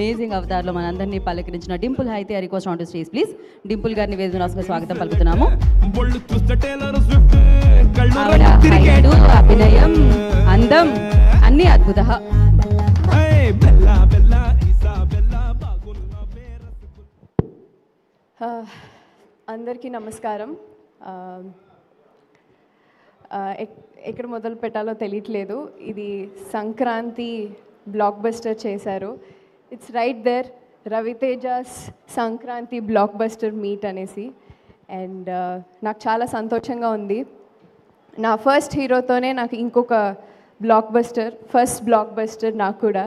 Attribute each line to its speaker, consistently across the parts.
Speaker 1: Amazing అవతార్లో మనందరినీ పలకరించిన డింపుల్ అయితే request on to stage please. Dimple గారిని వేదిక రాసుకుని స్వాగతం పలుకుతున్నాము. ఆవిడ హైటు, అభినయం, అందం అన్ని అద్భుత.
Speaker 2: అందరికీ నమస్కారం. ఎక్కడ మొదలు పెట్టాలో తెలియట్లేదు. ఇది సంక్రాంతి బ్లాక్ బస్టర్ చేశారు. It's right there, Ravi Teja's Sankranti blockbuster meet అనేసి. అండ్ నాకు చాలా సంతోషంగా ఉంది. నా ఫస్ట్ హీరోతోనే నాకు ఇంకొక ఫస్ట్ బ్లాక్ బస్టర్ నాకు కూడా.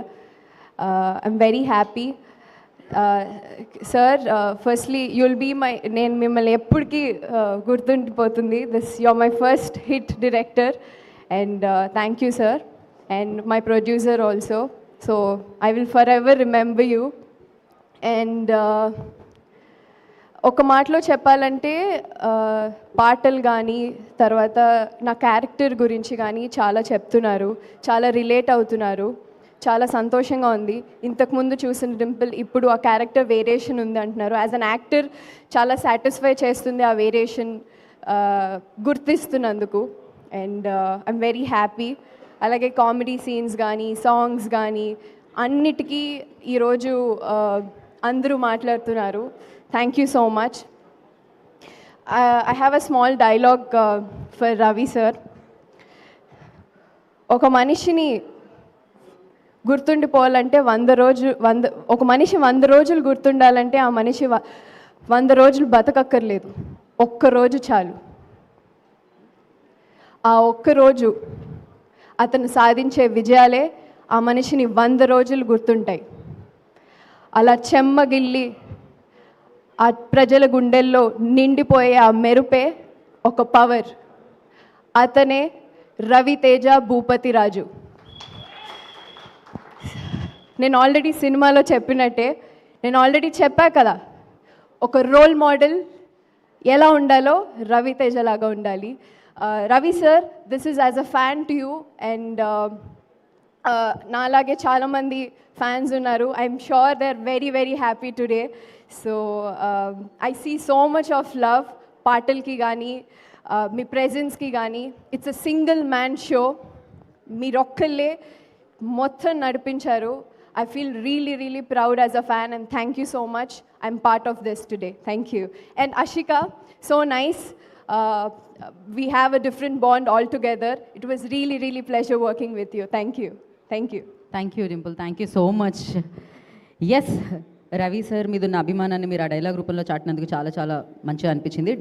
Speaker 2: I'm very happy. Sir, firstly you'll be నేను మిమ్మల్ని ఎప్పటికీ గుర్తుండిపోతుంది. You're my first hit director and thank you sir. And my producer also. So I will forever remember you. And ఒక మాటలో చెప్పాలంటే పాటలు కానీ తర్వాత నా క్యారెక్టర్ గురించి కానీ చాలా చెప్తున్నారు, చాలా రిలేట్ అవుతున్నారు. చాలా సంతోషంగా ఉంది. ఇంతకుముందు చూసిన డింపుల్ ఇప్పుడు ఆ క్యారెక్టర్ వేరియేషన్ ఉంది అంటున్నారు. యాజ్ అన్ యాక్టర్ చాలా సాటిస్ఫై చేస్తుంది ఆ వేరియేషన్ గుర్తిస్తున్నందుకు. And I'm very happy. అలాగే కామెడీ సీన్స్ కానీ సాంగ్స్ కానీ అన్నిటికీ ఈరోజు అందరూ మాట్లాడుతున్నారు. Thank you so much. I have a small dialogue for Ravi sir. ఒక మనిషిని గుర్తుండిపోవాలంటే ఒక మనిషి 100 రోజులు గుర్తుండాలంటే ఆ మనిషి 100 రోజులు బతకక్కర్లేదు, ఒక్కరోజు చాలు. ఆ ఒక్కరోజు అతను సాధించే విజయాలే ఆ మనిషిని 100 రోజులు గుర్తుంటాయి. అలా చెమ్మగిల్లి ఆ ప్రజల గుండెల్లో నిండిపోయే ఆ మెరుపే ఒక పవర్. అతనే రవితేజ భూపతి రాజు. నేను ఆల్రెడీ సినిమాలో చెప్పినట్టే, నేను ఆల్రెడీ చెప్పా కదా, ఒక రోల్ మోడల్ ఎలా ఉండాలో రవితేజ లాగా ఉండాలి. Ravi sir, this is as a fan to you. And నాలాగే చాలామంది ఫ్యాన్స్ ఉన్నారు. I'm sure they are very very happy today. So I see so much of love పాటలకి కానీ మీ ప్రెజెన్స్కి కానీ. It's a single man show. మీరొక్కళ్ళే మొత్తం నడిపించారు. I feel really, really proud as a fan, and thank you so much. I'm part of this today. Thank you. And Ashika, so nice. We have a different bond altogether. It was really, really pleasure working with you. Thank you. Thank you.
Speaker 1: Thank you Dimple, thank you so much. Yes, Ravi sir మీద ఉన్న అభిమానాన్ని మీరు ఆ dialogue రూపంలో చాటినందుకు చాలా చాలా మంచిగా అనిపించింది.